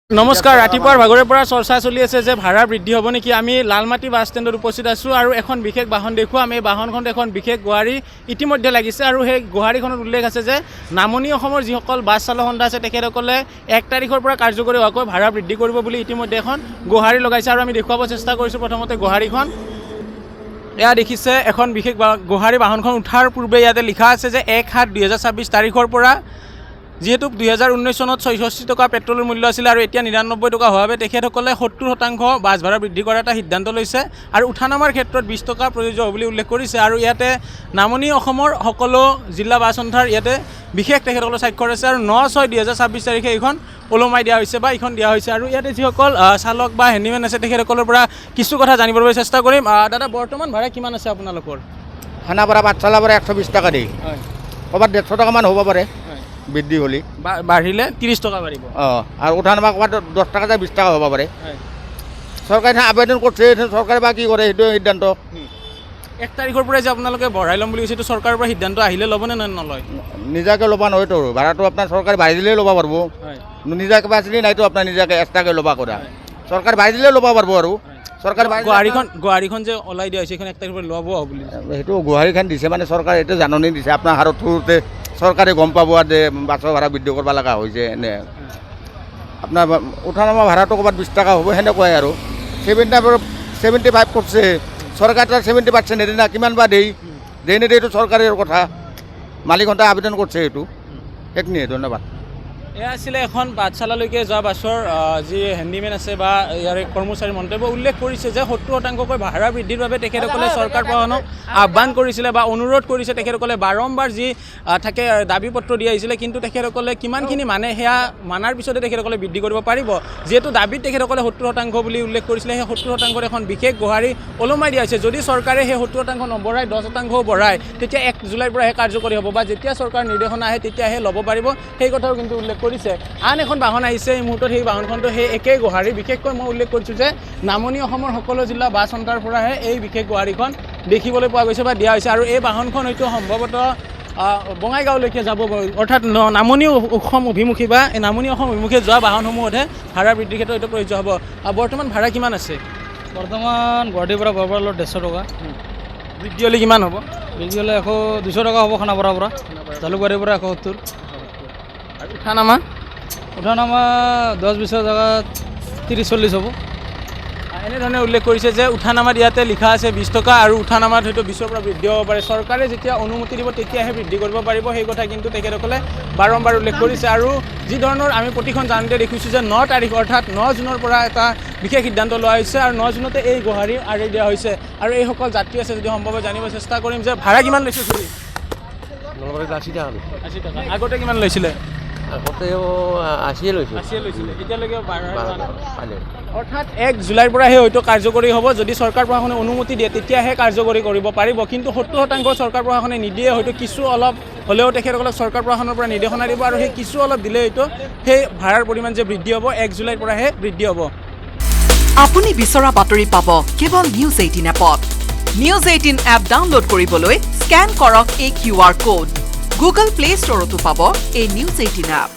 নমস্কাৰ ৰাতিপুৱাৰ ভাগৰে পৰা চৰ্চা চলি আছে যে ভাড়া বৃদ্ধি হ'ব নেকি। আমি লালমাটি বাছ ষ্টেণ্ডত উপস্থিত আছোঁ আৰু এখন বিশেষ বাহন দেখুৱাম। এই বাহনখন এখন বিশেষ গুৱাহাৰী ইতিমধ্যে লাগিছে আৰু সেই গুৱাহাৰীখনত উল্লেখ আছে যে নামনি অসমৰ যিসকল বাছ চালক সন্থা আছে তেখেতসকলে 1 তাৰিখৰ পৰা কাৰ্যকৰী হোৱাকৈ ভাড়া বৃদ্ধি কৰিব বুলি ইতিমধ্যে এখন গুৱাহাৰী লগাইছে আৰু আমি দেখুৱাব চেষ্টা কৰিছোঁ। প্ৰথমতে গুৱাহাৰীখন এয়া দেখিছে এখন বিশেষ গুৱাহাৰী বাহনখন উঠাৰ পূৰ্বে ইয়াতে লিখা আছে যে 1/7/2026 তাৰিখৰ পৰা যিহেতু 2019 চনত 66 টকা পেট্ৰলৰ মূল্য আছিল আৰু এতিয়া 99 টকা হোৱাৰ বাবে তেখেতসকলে 70% বাছ ভাড়া বৃদ্ধি কৰাৰ এটা সিদ্ধান্ত লৈছে আৰু উঠানামাৰ ক্ষেত্ৰত 20 টকা প্ৰযোজ্য হ'ব বুলি উল্লেখ কৰিছে। আৰু ইয়াতে নামনি অসমৰ সকলো জিলা বাছ সন্থাৰ ইয়াতে বিশেষ তেখেতসকলৰ স্বাক্ষৰ আছে আৰু 9/6/2026 তাৰিখে এইখন ওলমাই দিয়া হৈছে বা এইখন দিয়া হৈছে। আৰু ইয়াতে যিসকল চালক বা হেণ্ডিমেন আছে তেখেতসকলৰ পৰা কিছু কথা জানিবৰ বাবে চেষ্টা কৰিম। দাদা, বৰ্তমান ভাড়া কিমান আছে আপোনালোকৰ? খানাপাৰা পাঠশালাৰ পৰা 120 টকা দেই, ক'ৰবাত 150 টকামান হ'ব পাৰে বৃদ্ধি হ'লে, বাঢ়িলে 30 টকা বাঢ়িব। আৰু উঠানামা ক'ৰবাত 10 টকা 20 টকা হ'ব পাৰে। চৰকাৰে আবেদন কৰিছে, চৰকাৰে বা কি কৰে সেইটো সিদ্ধান্ত। 1 তাৰিখৰ পৰাই যে আপোনালোকে বঢ়াই ল'ম বুলি কৈছে, এইটো চৰকাৰৰ পৰা সিদ্ধান্ত আহিলে ল'বনে নলয়? নিজাকৈ ল'ব নহয়তো, ভাড়াটো আপোনাৰ চৰকাৰে বাঢ়ি দিলেই ল'ব পাৰিব। নিজা কেপাচিটি নাইতো আপোনাৰ নিজাকৈ এক্সট্ৰাকৈ ল'ব কৰা, চৰকাৰে বাঢ়ি দিলেই ল'ব পাৰিব। আৰু চৰকাৰে গুৱাহাৰীখন যে ওলাই দিয়া হৈছে, এইখন 1 তাৰিখৰ পৰা ল'ব বুলি সেইটো গুৱাহাৰীখন দিছে মানে চৰকাৰে এইটো জাননী দিছে আপোনাৰ হাৰত থোতে চৰকাৰে গম পাব যে বাছৰ ভাড়া বৃদ্ধি কৰিব লগা হৈছে। এনে আপোনাৰ উঠানামা ভাড়াটো ক'ৰবাত 20 টকা হ'ব সেনেকুৱাই আৰু 75 কৰিছে চৰকাৰে, তাৰ 70% নিদিয়ে না, কিমান বা দেই নিদিয়ে এইটো চৰকাৰৰ কথা, মালিকহঁতে আবেদন কৰিছে এইটো সেইখিনিয়ে। ধন্যবাদ। এয়া আছিলে এখন পাঠশালালৈকে যোৱা বাছৰ যি হেণ্ডিমেন আছে বা ইয়াৰে কৰ্মচাৰী মন্তব্য উল্লেখ কৰিছে যে 70%কৈ ভাড়া বৃদ্ধিৰ বাবে তেখেতসকলে চৰকাৰ প্ৰশাসনক আহ্বান কৰিছিলে বা অনুৰোধ কৰিছে। তেখেতসকলে বাৰম্বাৰ যি থাকে দাবী পত্ৰ দি আহিছিলে, কিন্তু তেখেতসকলে কিমানখিনি মানে সেয়া মানাৰ পিছতে তেখেতসকলে বৃদ্ধি কৰিব পাৰিব। যিহেতু দাবীত তেখেতসকলে 70% বুলি উল্লেখ কৰিছিলে, সেই 70%ৰ এখন বিশেষ গুৱাহাৰী ওলমাই দিয়া হৈছে। যদি চৰকাৰে সেই 70% নবঢ়াই 10% বঢ়ায়, তেতিয়া 1 জুলাইৰ পৰাহে কাৰ্যকৰী হ'ব বা যেতিয়া চৰকাৰ নিৰ্দেশনা আহে তেতিয়াহে ল'ব পাৰিব, সেই কথাও কিন্তু উল্লেখ কৰিছে। আন এখন বাহন আহিছে এই মুহূৰ্তত, সেই বাহনখনটো সেই একেই গুৱাহাৰী। বিশেষকৈ মই উল্লেখ কৰিছোঁ যে নামনি অসমৰ সকলো জিলা বাছ সন্থাৰ পৰাহে এই বিশেষ গুৱাহাৰীখন দেখিবলৈ পোৱা গৈছে বা দিয়া হৈছে। আৰু এই বাহনখন হয়তো সম্ভৱতঃ বঙাইগাঁওলৈকে যাব, অৰ্থাৎ নামনি অসম অভিমুখী বা নামনি অসম অভিমুখী যোৱা বাহনসমূহতহে ভাড়া বৃদ্ধিৰ ক্ষেত্ৰত এইটো প্ৰযোজ্য হ'ব। বৰ্তমান ভাড়া কিমান আছে? বৰ্তমান গুৱাহাটীৰ পৰা বৰপাৰালৈ 150 টকা, বৃদ্ধি হ'লে কিমান হ'ব? বৃদ্ধি হ'লে 200 টকা হ'ব। খানাপাৰাৰ পৰা জালুকবাৰীৰ পৰা 170। আৰু উঠানামা 10-20 জেগাত 30-40 হ'ব। এনেধৰণে উল্লেখ কৰিছে যে উঠানামাত ইয়াতে লিখা আছে 20 টকা আৰু উঠানামাত হয়তো 20ৰ পৰা বৃদ্ধি হ'ব পাৰে। চৰকাৰে যেতিয়া অনুমতি দিব তেতিয়াহে বৃদ্ধি কৰিব পাৰিব, সেই কথা কিন্তু তেখেতসকলে বাৰম্বাৰ উল্লেখ কৰিছে। আৰু যি ধৰণৰ আমি প্ৰতিখন জানতে দেখিছোঁ যে 9 তাৰিখ অৰ্থাৎ 9 জুনৰ পৰা এটা বিশেষ সিদ্ধান্ত লোৱা হৈছে আৰু 9 জুনতে এই গুৱাহাৰী আঁৰি দিয়া হৈছে। আৰু এইসকল যাত্ৰী আছে, যদি সম্ভৱ জানিব চেষ্টা কৰিম যে ভাড়া কিমান লৈছে? 80 টকা। 80 টকা। আগতে কিমান লৈছিলে? আগতে 80 লৈছিলে, এতিয়ালৈকে অৰ্থাৎ 1 জুলাইৰ পৰাহে হয়তো কাৰ্যকৰী হ'ব। যদি চৰকাৰ প্ৰশাসনে অনুমতি দিয়ে তেতিয়াহে কাৰ্যকৰী কৰিব পাৰিব, কিন্তু 70% চৰকাৰ প্ৰশাসনে নিদিয়ে। হয়তো কিছু অলপ হ'লেও তেখেতসকলক চৰকাৰ প্ৰশাসনৰ পৰা নিৰ্দেশনা দিব আৰু সেই কিছু অলপ দিলে হয়তো সেই ভাড়াৰ পৰিমাণ যে বৃদ্ধি হ'ব 1 জুলাইৰ পৰাহে বৃদ্ধি হ'ব। আপুনি বিচৰা বাতৰি পাব কেৱল নিউজ 18 এপত। নিউজ 18 এপ ডাউনলোড কৰিবলৈ স্কেন কৰক এই QR কোড। গুগল প্লে ষ্টৰতো পাব এই নিউজ 18 এপ।